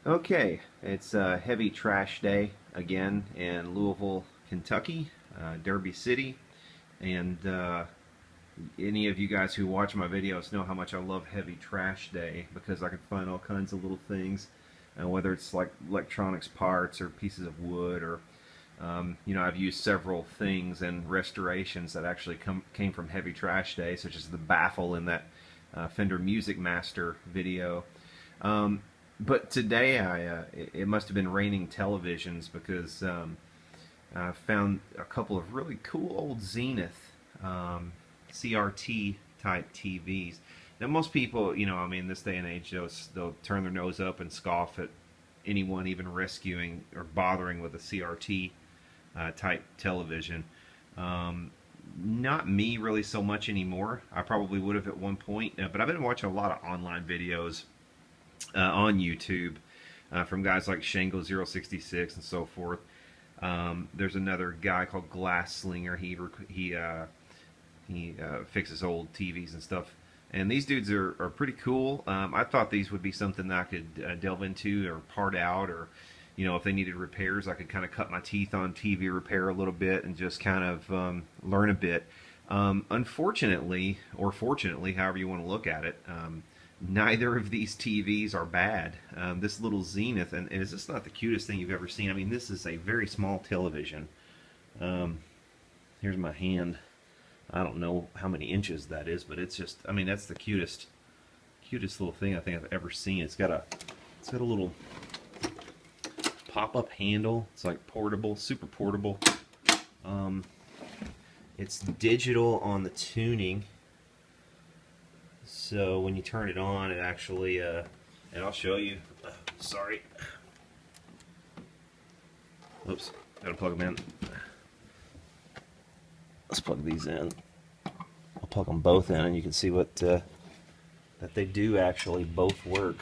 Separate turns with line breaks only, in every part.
Okay, it's a heavy trash day again in Louisville, Kentucky, Derby City, and any of you guys who watch my videos know how much I love heavy trash day because I can find all kinds of little things, whether it's like electronics parts or pieces of wood or I've used several things and restorations that actually came from heavy trash day, such as the baffle in that Fender Music Master video. But today it must have been raining televisions because I found a couple of really cool old Zenith CRT type TVs. Now most people, in this day and age, they'll turn their nose up and scoff at anyone even rescuing or bothering with a CRT type television. Not me really so much anymore. I probably would have at one point, but I've been watching a lot of online videos on YouTube from guys like Shango066 and so forth. There's another guy called Glass Slinger. He fixes old TVs and stuff. And these dudes are pretty cool. I thought these would be something that I could delve into or part out, or if they needed repairs, I could kind of cut my teeth on TV repair a little bit and just kind of learn a bit. Unfortunately, or fortunately, however you want to look at it, neither of these TVs are bad. This little Zenith, and it's just not the cutest thing you've ever seen. I mean, this is a very small television. Here's my hand. I don't know how many inches that is, but it's just, that's the cutest little thing I think I've ever seen. It's got a little pop-up handle. It's like portable, super portable. It's digital on the tuning, so when you turn it on, it actually, and I'll show you. Sorry. Oops, gotta plug them in. Let's plug these in. I'll plug them both in, and you can see what that they do actually both work.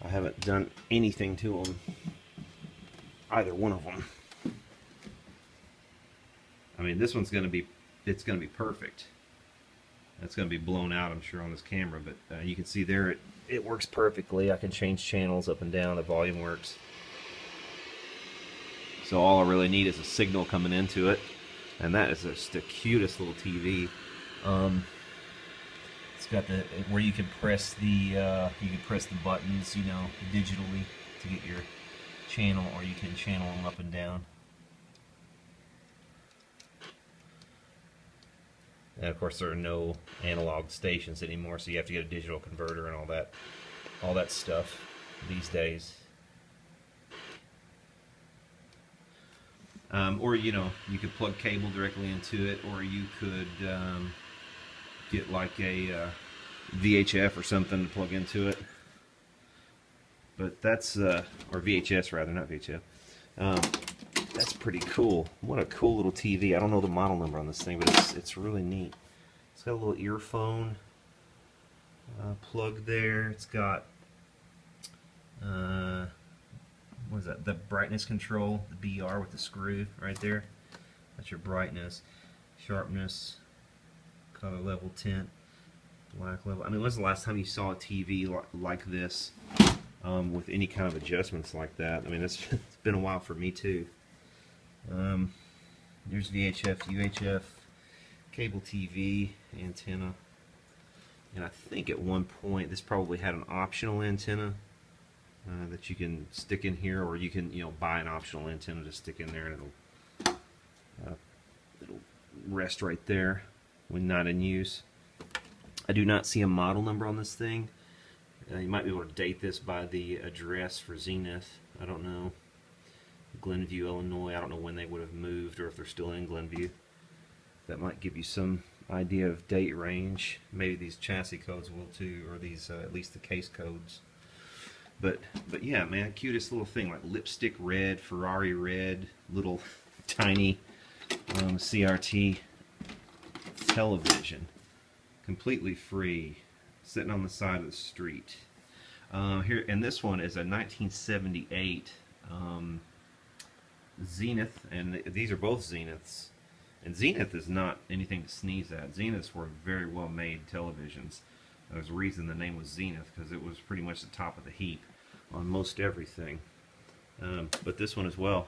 I haven't done anything to them, either one of them. This one's gonna be perfect. It's gonna be blown out, I'm sure, on this camera, but you can see there it works perfectly. I can change channels up and down. The volume works. So all I really need is a signal coming into it. And that is just the cutest little TV. It's got where you can press the buttons, digitally to get your channel, or you can channel them up and down. And of course, there are no analog stations anymore, so you have to get a digital converter and all that stuff these days. Or you could plug cable directly into it, or you could get like a VHF or something to plug into it. But that's or VHS rather, not VHF. That's pretty cool. What a cool little TV. I don't know the model number on this thing, but it's really neat. It's got a little earphone plug there. It's got what is that? The brightness control, the BR with the screw right there. That's your brightness, sharpness, color level, tint, black level. When's the last time you saw a TV like this with any kind of adjustments like that? It's been a while for me too. There's VHF, UHF, cable TV, antenna, and I think at one point this probably had an optional antenna that you can stick in here, or you can buy an optional antenna to stick in there, and it'll rest right there when not in use. I do not see a model number on this thing. You might be able to date this by the address for Zenith. I don't know. Glenview, Illinois. I don't know when they would have moved, or if they're still in Glenview. That might give you some idea of date range. Maybe these chassis codes will too, or these at least the case codes. But yeah, man, cutest little thing, like lipstick red, Ferrari red, little tiny CRT television, completely free, sitting on the side of the street. Here, and this one is a 1978 Zenith, and these are both Zeniths. And Zenith is not anything to sneeze at. Zeniths were very well made televisions. There's a reason the name was Zenith, because it was pretty much the top of the heap. on most everything. But this one as well,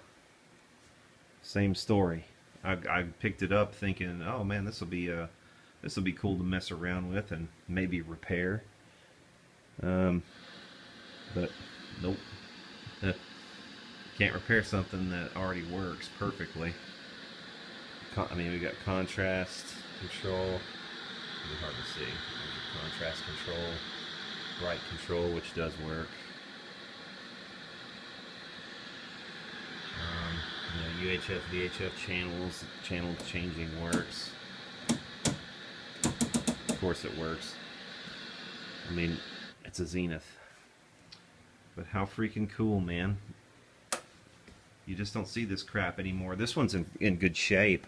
same story. I picked it up thinking, oh man, this will be cool to mess around with and maybe repair. But nope. Can't repair something that already works perfectly. I mean, we got contrast control. It's hard to see. Contrast control, bright control, which does work. UHF, VHF channels, channel changing works. Of course it works. I mean, it's a Zenith. But how freaking cool, man. You just don't see this crap anymore. This one's in good shape,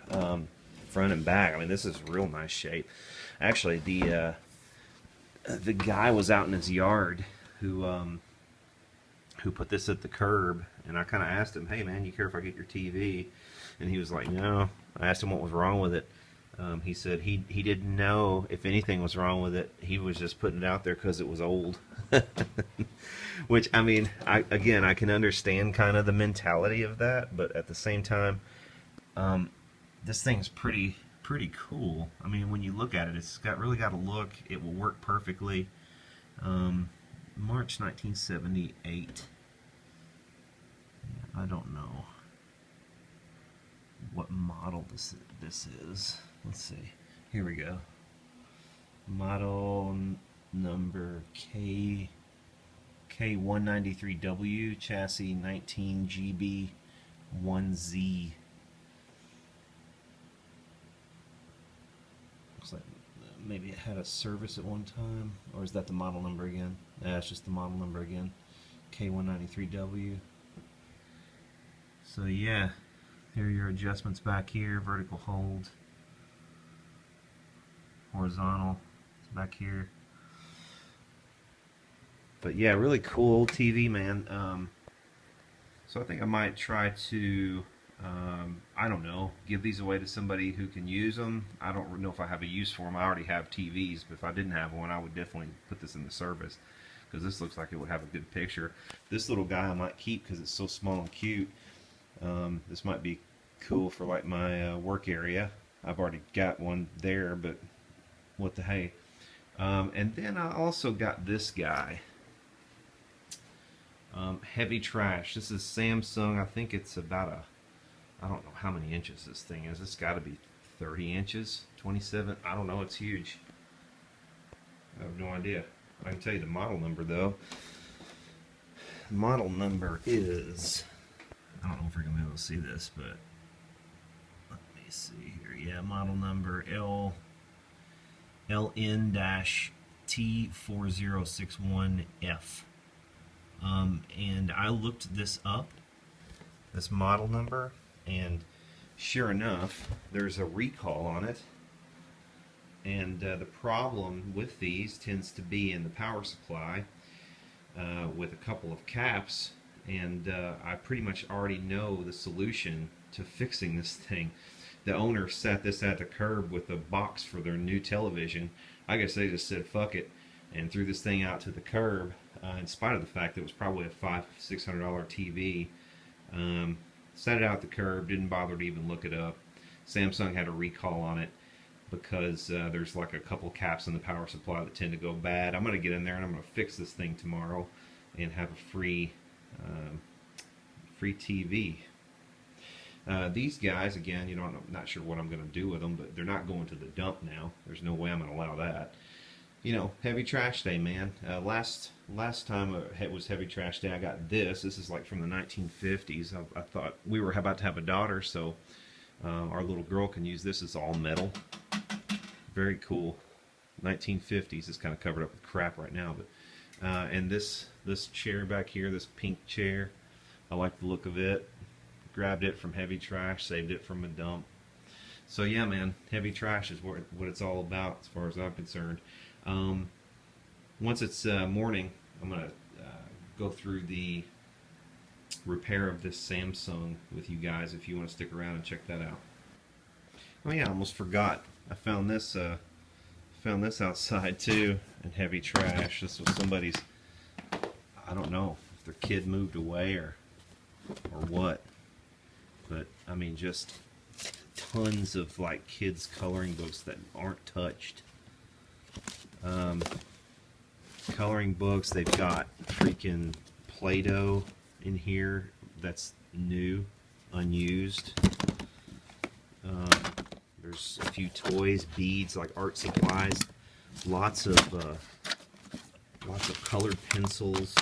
front and back. I mean, this is real nice shape. Actually, the guy was out in his yard who put this at the curb, and I kind of asked him, hey man, you care if I get your TV? And he was like, no. I asked him what was wrong with it. He said he didn't know if anything was wrong with it. He was just putting it out there because it was old. Which, I mean, I can understand kind of the mentality of that, but at the same time, this thing's pretty cool. I mean, when you look at it, it's really got a look. It will work perfectly. March 1978. I don't know what model this is. Let's see. Here we go. Model number K193W, chassis 19GB1Z. Looks like maybe it had a service at one time, or is that the model number again? Yeah, it's just the model number again. K193W. So yeah, here are your adjustments back here. Vertical hold, horizontal back here. But yeah, really cool old TV, man. So I think I might try to, I don't know, give these away to somebody who can use them. I don't know if I have a use for them. I already have TVs, but if I didn't have one, I would definitely put this in the service, because this looks like it would have a good picture. This little guy I might keep because it's so small and cute. This might be cool for like my work area. I've already got one there, but what the hey. And then I also got this guy. Heavy trash. This is Samsung. I think it's about I don't know how many inches this thing is. It's got to be 30 inches, 27. I don't know. It's huge. I have no idea. I can tell you the model number though. The model number is, I don't know if we're going to be able to see this, but let me see here. Yeah, model number LNT4061F. And I looked this up, this model number, and sure enough, there's a recall on it. And the problem with these tends to be in the power supply with a couple of caps. And I pretty much already know the solution to fixing this thing. The owner set this at the curb with a box for their new television. I guess they just said fuck it and threw this thing out to the curb, in spite of the fact that it was probably a $500–600 TV. Set it out at the curb, didn't bother to even look it up. Samsung had a recall on it because there's like a couple caps in the power supply that tend to go bad. I'm going to get in there and I'm going to fix this thing tomorrow and have a free TV. These guys, again, you know, I'm not sure what I'm going to do with them, but they're not going to the dump now. There's no way I'm going to allow that. You know, heavy trash day, man. Last time it was heavy trash day, I got this. This is like from the 1950s. I thought we were about to have a daughter, so our little girl can use this. It's all metal. Very cool. 1950s. It's kind of covered up with crap right now, but and this chair back here, this pink chair, I like the look of it. Grabbed it from heavy trash, saved it from a dump. So yeah, man, heavy trash is what it's all about as far as I'm concerned. Once it's morning, I'm going to go through the repair of this Samsung with you guys if you want to stick around and check that out. Oh yeah, I almost forgot. I found this outside too in heavy trash. This was somebody's, I don't know, if their kid moved away or what. But I mean, just tons of like kids coloring books that aren't touched. Coloring books, they've got freaking Play-Doh in here that's new, unused. There's a few toys, beads, like art supplies, lots of colored pencils,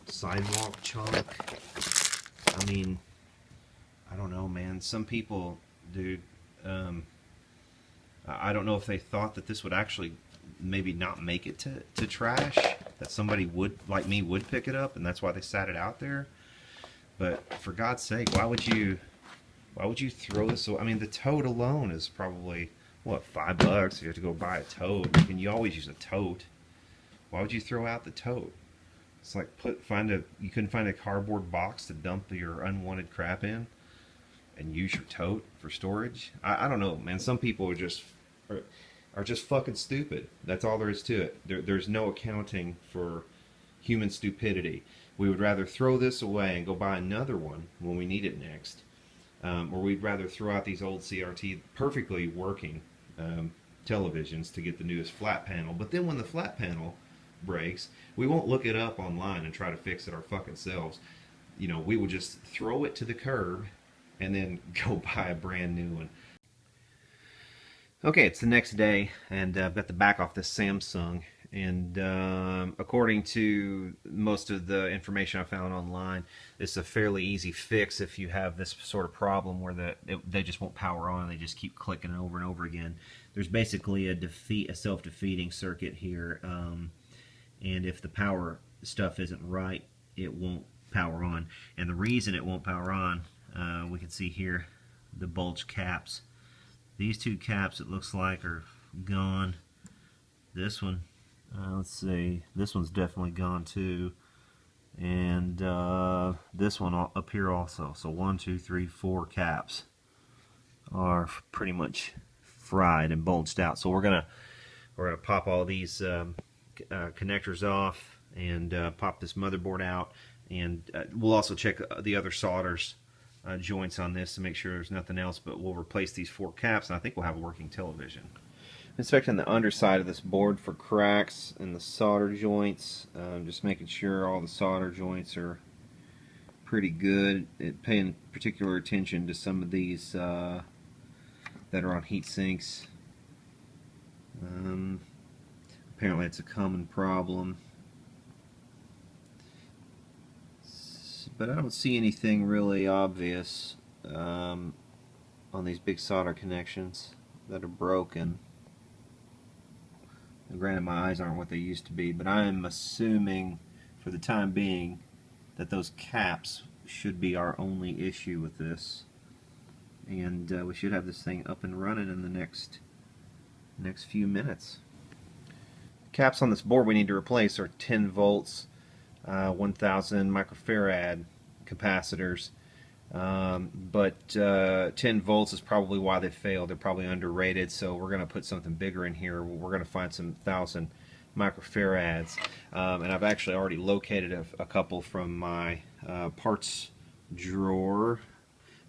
sidewalk chalk. I mean, I don't know, man. Some people, dude, I don't know if they thought that this would actually maybe not make it to trash, that somebody would, like me, would pick it up, and that's why they sat it out there. But for God's sake, why would you throw this away? I mean, the tote alone is probably, what, $5 if you have to go buy a tote. You always use a tote. Why would you throw out the tote? It's like you couldn't find a cardboard box to dump your unwanted crap in and use your tote for storage. I don't know, man. Some people are just fucking stupid. That's all there is to it. There's no accounting for human stupidity. We would rather throw this away and go buy another one when we need it next. Or we'd rather throw out these old CRT perfectly working televisions to get the newest flat panel. But then when the flat panel breaks, we won't look it up online and try to fix it our fucking selves. You know, we will just throw it to the curb and then go buy a brand new one. Okay, it's the next day, and I've got the back off this Samsung, and according to most of the information I found online, it's a fairly easy fix if you have this sort of problem where they just won't power on, they just keep clicking over and over again. There's basically a self-defeating circuit here, and if the power stuff isn't right, it won't power on. And the reason it won't power on, we can see here the bulge caps. These two caps, it looks like, are gone. This one, let's see, this one's definitely gone too, and this one up here also. So 1, 2, 3, 4 caps are pretty much fried and bulged out. So we're gonna pop all these connectors off and pop this motherboard out, and we'll also check the other solders joints on this to make sure there's nothing else, but we'll replace these 4 caps and I think we'll have a working television. I'm inspecting the underside of this board for cracks in the solder joints, just making sure all the solder joints are pretty good, paying particular attention to some of these that are on heat sinks. Apparently it's a common problem, but I don't see anything really obvious on these big solder connections that are broken. And granted, my eyes aren't what they used to be, but I am assuming for the time being that those caps should be our only issue with this, and we should have this thing up and running in the next few minutes. Caps on this board we need to replace are 10 volts 1000 microfarad capacitors, but 10 volts is probably why they failed. They're probably underrated, so we're going to put something bigger in here. We're going to find some 1000 microfarads, and I've actually already located a couple from my parts drawer.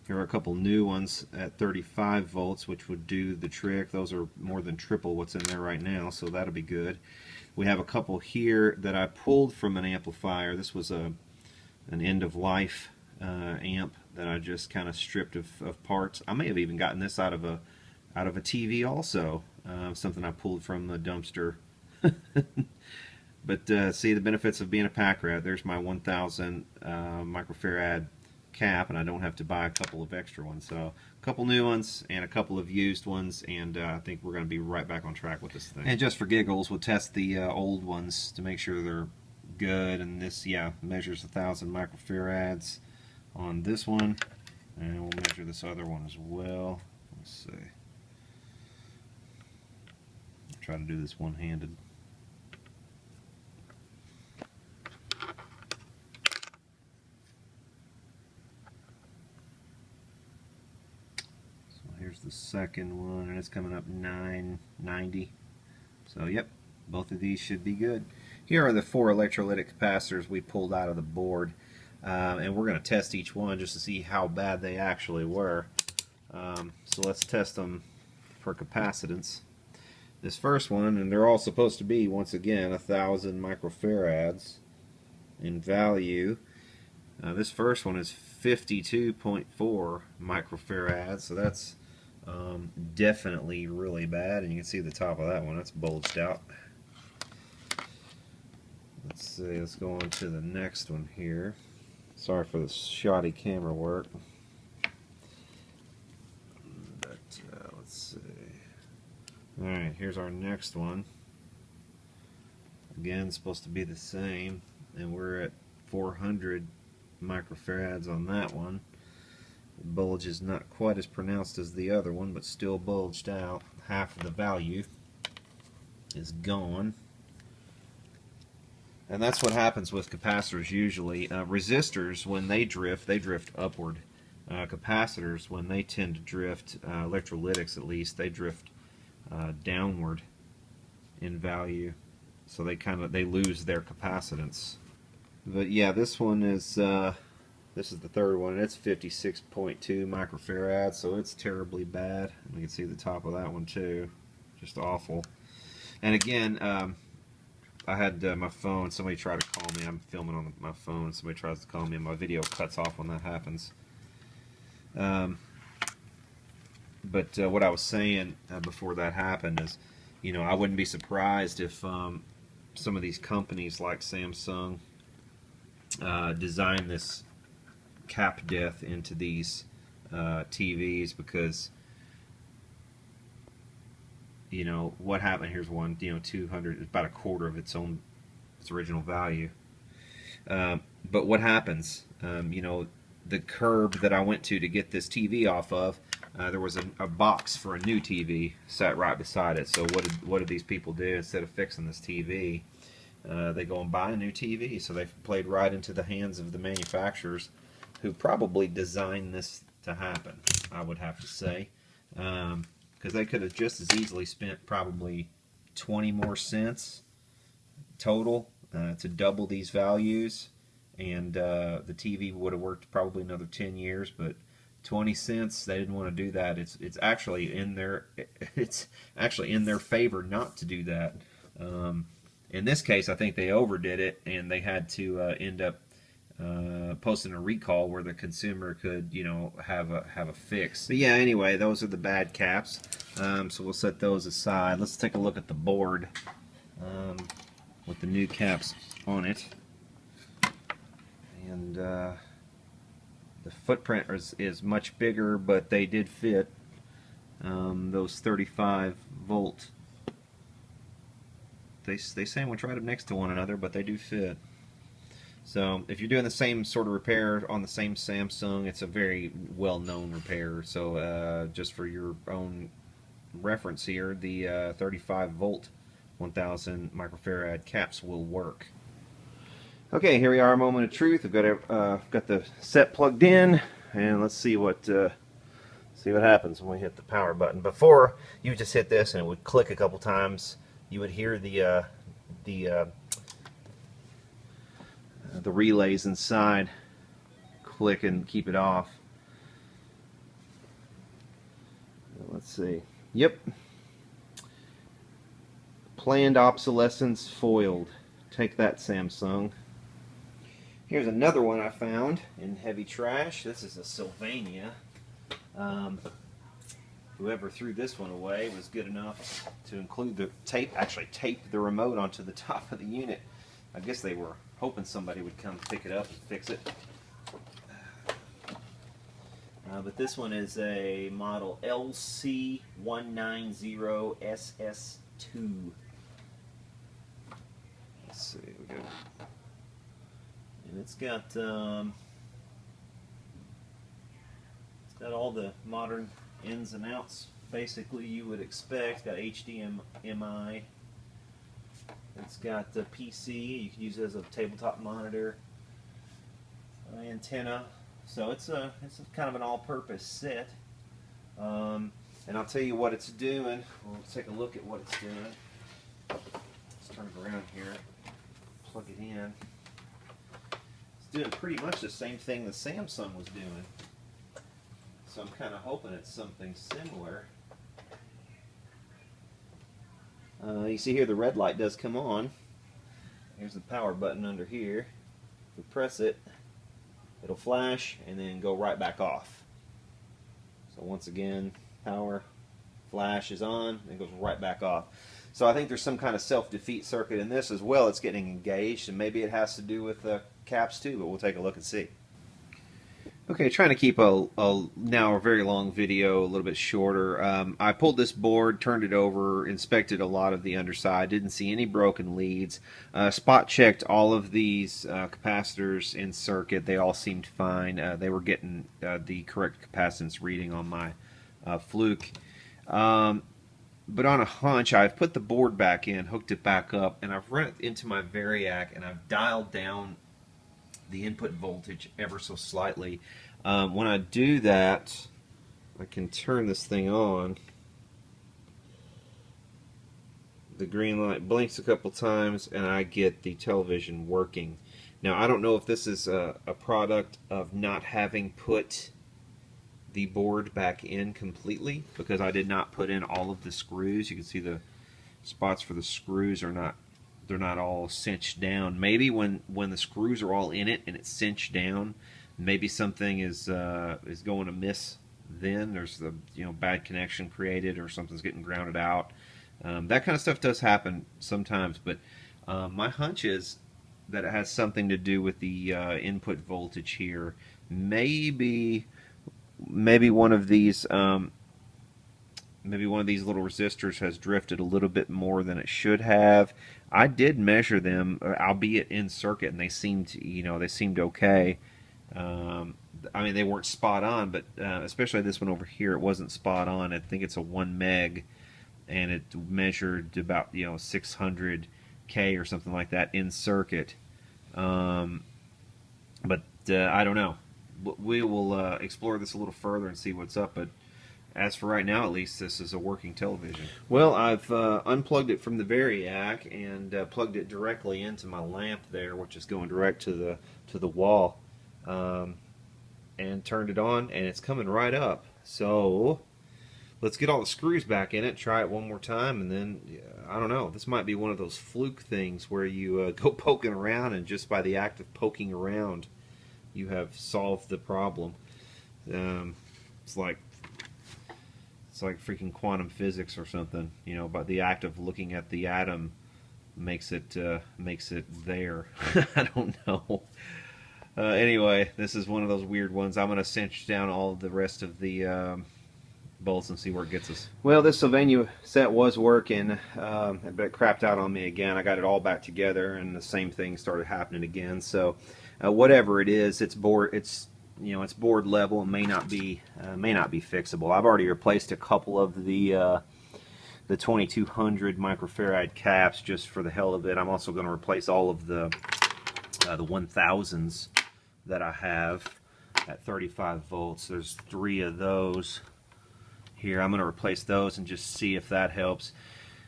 Here are a couple new ones at 35 volts, which would do the trick. Those are more than triple what's in there right now, so that'll be good. We have a couple here that I pulled from an amplifier. This was an end-of-life amp that I just kind of stripped of parts. I may have even gotten this out of a TV also, something I pulled from the dumpster. But see the benefits of being a pack rat. There's my 1000 microfarad cap, and I don't have to buy a couple of extra ones. So a couple new ones and a couple of used ones, and I think we're going to be right back on track with this thing. And just for giggles, we'll test the old ones to make sure they're good. And this, yeah, measures 1000 microfarads on this one, and we'll measure this other one as well. Let's see. I'll try to do this one-handed. Here's the second one, and it's coming up 990. So yep, both of these should be good. Here are the 4 electrolytic capacitors we pulled out of the board, and we're going to test each one just to see how bad they actually were. So let's test them for capacitance. This first one, and they're all supposed to be, once again, 1,000 microfarads in value. This first one is 52.4 microfarads, so that's definitely really bad, and you can see the top of that one, that's bulged out. Let's see, let's go on to the next one here. Sorry for the shoddy camera work. But let's see. Alright, here's our next one. Again, supposed to be the same, and we're at 400 microfarads on that one. The bulge is not quite as pronounced as the other one, but still bulged out. Half of the value is gone. And that's what happens with capacitors usually. Resistors, when they drift upward. Capacitors, when they tend to drift, electrolytics at least, they drift downward in value. So they lose their capacitance. But yeah, this one is this is the third one. It's 56.2 microfarads, so it's terribly bad. You can see the top of that one too, just awful. And again, I had my phone. Somebody tried to call me. I'm filming on my phone. Somebody tries to call me, and my video cuts off when that happens. But what I was saying before that happened is, you know, I wouldn't be surprised if some of these companies like Samsung design this cap death into these TVs, because, you know, what happened, here's one, you know, 200, about a quarter of its original value. But what happens, you know, the curb that I went to get this TV off of, there was a box for a new TV sat right beside it. So what did these people do? Instead of fixing this TV, they go and buy a new TV. So they played right into the hands of the manufacturers, who probably designed this to happen, I would have to say, because they could have just as easily spent probably 20 more cents total to double these values, and the TV would have worked probably another 10 years. But 20 cents, they didn't want to do that. It's actually in their favor not to do that. In this case, I think they overdid it, and they had to end up posting a recall where the consumer could, you know, have a fix. But yeah, anyway, those are the bad caps. So we'll set those aside. Let's take a look at the board with the new caps on it. And the footprint is much bigger, but they did fit. Those 35 volt. They sandwich right up next to one another, but they do fit. So if you're doing the same sort of repair on the same Samsung, it's a very well-known repair. So just for your own reference here, the 35 volt 1000 microfarad caps will work. Okay, here we are, a moment of truth. I've got the set plugged in, and let's see what happens when we hit the power button. Before, you just hit this and it would click a couple times. You would hear the relays inside click and keep it off. Let's see. Yep. Planned obsolescence foiled. Take that, Samsung. Here's another one I found in heavy trash. This is a Sylvania. Whoever threw this one away was good enough to include the tape, actually tape the remote onto the top of the unit. I guess they were hoping somebody would come pick it up and fix it. But this one is a model LC190SS2. Let's see, we go. And it's got all the modern ins and outs basically you would expect. It's got HDMI. It's got the PC. You can use it as a tabletop monitor. Antenna. So it's a kind of an all-purpose set. And I'll tell you what it's doing. We'll take a look at what it's doing. Let's turn it around here. plug it in. It's doing pretty much the same thing the Samsung was doing. So I'm kind of hoping it's something similar. You see here the red light does come on. Here's the power button under here. If we press it, it'll flash and then go right back off. So once again, power, flash is on, and it goes right back off. So I think there's some kind of self-defeat circuit in this as well. It's getting engaged, and maybe it has to do with the caps too, but we'll take a look and see. Okay, trying to keep now a very long video a little bit shorter. I pulled this board, turned it over, inspected a lot of the underside, didn't see any broken leads. Spot checked all of these capacitors in circuit. They all seemed fine. They were getting the correct capacitance reading on my fluke. But on a hunch, I've put the board back in, hooked it back up, and I've run it into my Variac, and I've dialed down the input voltage ever so slightly. When I do that, I can turn this thing on. The green light blinks a couple times and I get the television working. Now I don't know if this is a product of not having put the board back in completely, because I did not put in all of the screws. You can see the spots for the screws are not, they're not all cinched down. Maybe when the screws are all in it and it's cinched down, maybe something is going amiss. Then there's the bad connection created, or something's getting grounded out. That kind of stuff does happen sometimes, but my hunch is that it has something to do with the input voltage here. Maybe one of these little resistors has drifted a little bit more than it should have. I did measure them, albeit in circuit, and they seemed, they seemed okay. I mean, they weren't spot on, but especially this one over here, it wasn't spot on. I think it's a 1 meg, and it measured about 600K or something like that in circuit. But I don't know. We will explore this a little further and see what's up. But as for right now, at least, this is a working television. Well, I've unplugged it from the Variac and plugged it directly into my lamp there, which is going direct to the wall, and turned it on, and it's coming right up. So let's get all the screws back in it, try it one more time, and then I don't know. This might be one of those fluke things where you go poking around, and just by the act of poking around, you have solved the problem. It's like freaking quantum physics or something, but the act of looking at the atom makes it there. I don't know. Anyway, this is one of those weird ones. I'm going to cinch down all of the rest of the bolts and see where it gets us. Well, this Sylvania set was working, but it crapped out on me again. I got it all back together, and the same thing started happening again. So whatever it is, it's board level. It may not be fixable. I've already replaced a couple of the 2200 microfarad caps just for the hell of it. I'm also going to replace all of the 1000s that I have at 35 volts. There's 3 of those here. I'm going to replace those and just see if that helps.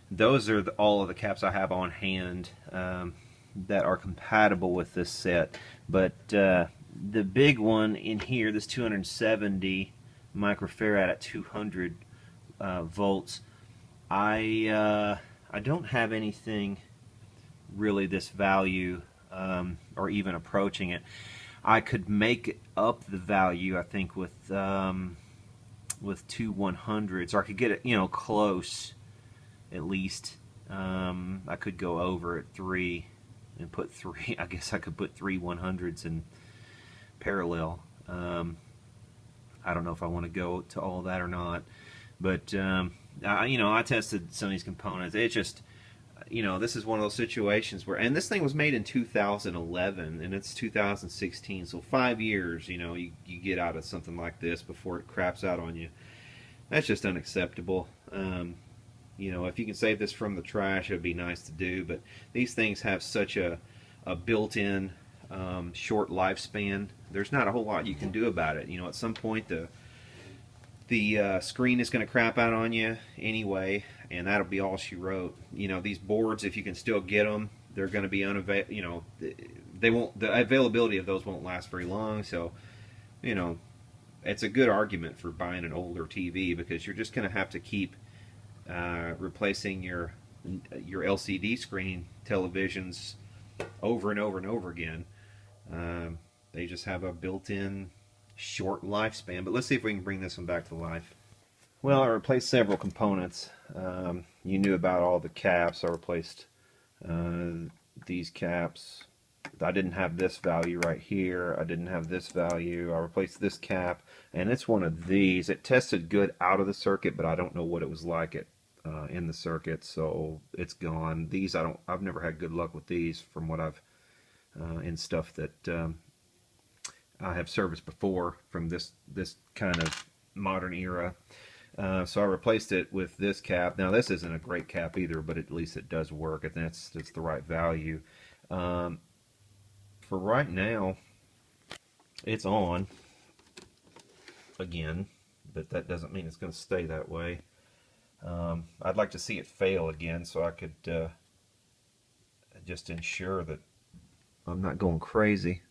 Those are all of the caps I have on hand that are compatible with this set. But the big one in here, this 270 microfarad at 200 volts, I don't have anything really this value or even approaching it. I could make up the value, I think, with 2 100s, or I could get it close at least. I could go over at 3 and put 3. I guess I could put 3 100s in parallel. I don't know if I want to go to all that or not, but I tested some of these components. It just, this is one of those situations where, and this thing was made in 2011 and it's 2016, so 5 years, you get out of something like this before it craps out on you. That's just unacceptable. If you can save this from the trash, it would be nice to do, but these things have such a built-in short lifespan. There's not a whole lot you can do about it. At some point the screen is going to crap out on you anyway, and that'll be all she wrote. These boards, if you can still get them, they're going to be you know, they won't, the availability of those won't last very long. So, you know, it's a good argument for buying an older TV, because you're just going to have to keep replacing your LCD screen televisions over and over and over again. They just have a built-in short lifespan. But let's see if we can bring this one back to life. Well, I replaced several components. You knew about all the caps. I replaced these caps. I didn't have this value right here. I didn't have this value. I replaced this cap, and it's one of these. It tested good out of the circuit, but I don't know what it was like in the circuit, so it's gone. These I've never had good luck with these from what I've in stuff that I have serviced before from this kind of modern era. So I replaced it with this cap. Now this isn't a great cap either, but at least it does work, and it's the right value. For right now, it's on again, but that doesn't mean it's going to stay that way. I'd like to see it fail again so I could just ensure that I'm not going crazy.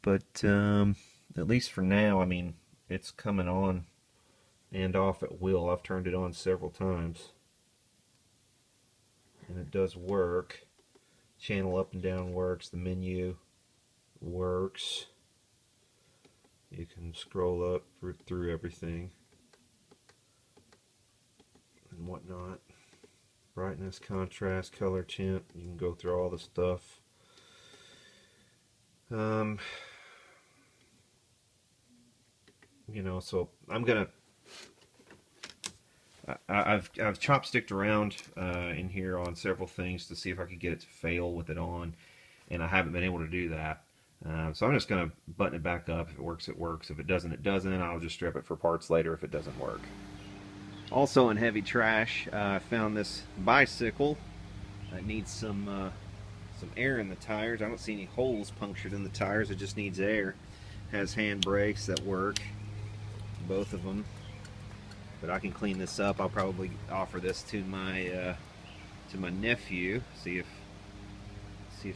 But at least for now, I mean, it's coming on and off at will. I've turned it on several times, and it does work. Channel up and down works. The menu works. You can scroll up through everything and whatnot. Brightness, contrast, color, tint. You can go through all the stuff. You know, so I'm gonna. I've chopsticked around in here on several things to see if I could get it to fail with it on, and I haven't been able to do that. So I'm just going to button it back up. If it works, it works. If it doesn't, it doesn't. I'll just strip it for parts later if it doesn't work. Also in heavy trash, I found this bicycle that needs some air in the tires. I don't see any holes punctured in the tires. It just needs air. Has hand brakes that work, both of them. But I can clean this up. I'll probably offer this to my nephew. See if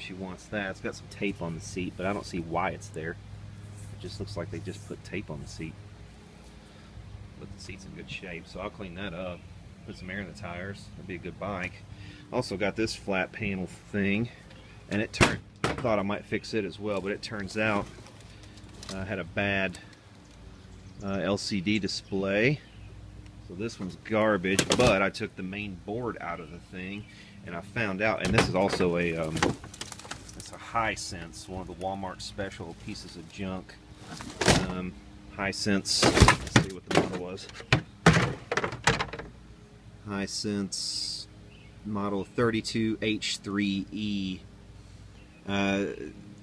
she wants that. It's got some tape on the seat, but I don't see why it's there. It just looks like they just put tape on the seat. But the seat's in good shape, so I'll clean that up. Put some air in the tires. That'd be a good bike. Also got this flat panel thing, and I thought I might fix it as well, but it turns out I had a bad LCD display. So this one's garbage, but I took the main board out of the thing, and I found out, and this is also it's a Hisense, one of the Walmart special pieces of junk. Hisense, let's see what the model was. Hisense model 32H3E.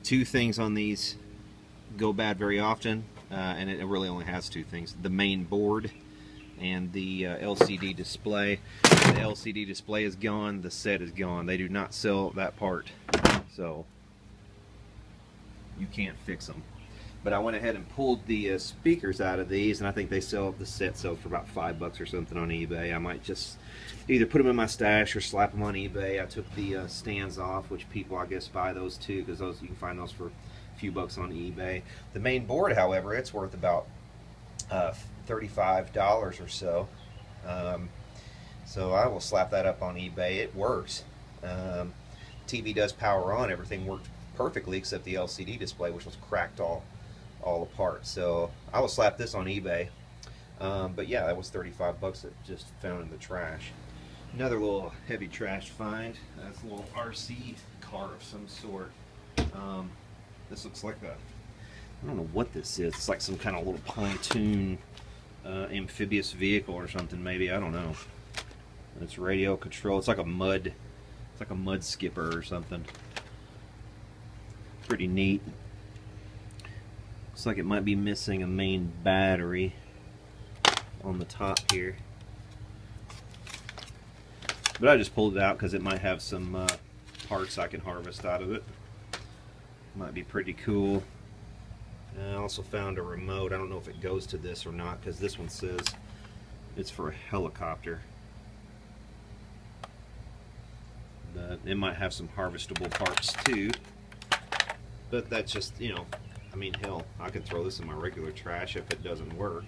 Two things on these go bad very often, and it really only has two things: the main board and the LCD display. The LCD display is gone, the set is gone. They do not sell that part, so you can't fix them. But I went ahead and pulled the speakers out of these, and I think they sell the set sells for about $5 or something on eBay. I might just either put them in my stash or slap them on eBay. I took the stands off, which people I guess buy those too, because those you can find those for a few bucks on eBay. The main board, however, it's worth about $35 or so. So I will slap that up on eBay. It works. TV does power on. Everything worked perfectly except the LCD display, which was cracked all apart. So I will slap this on eBay. But yeah, that was $35 that just found in the trash. Another little heavy trash find. That's a little RC car of some sort. This looks like I don't know what this is. It's like some kind of little pontoon amphibious vehicle or something, maybe. I don't know. It's radio control. It's like a mud skipper or something. Pretty neat. Looks like it might be missing a main battery on the top here. But I just pulled it out because it might have some parts I can harvest out of it. Might be pretty cool. I also found a remote. I don't know if it goes to this or not, because this one says it's for a helicopter. But it might have some harvestable parts too, but that's just, you know, I mean, hell, I could throw this in my regular trash if it doesn't work,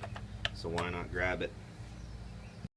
so why not grab it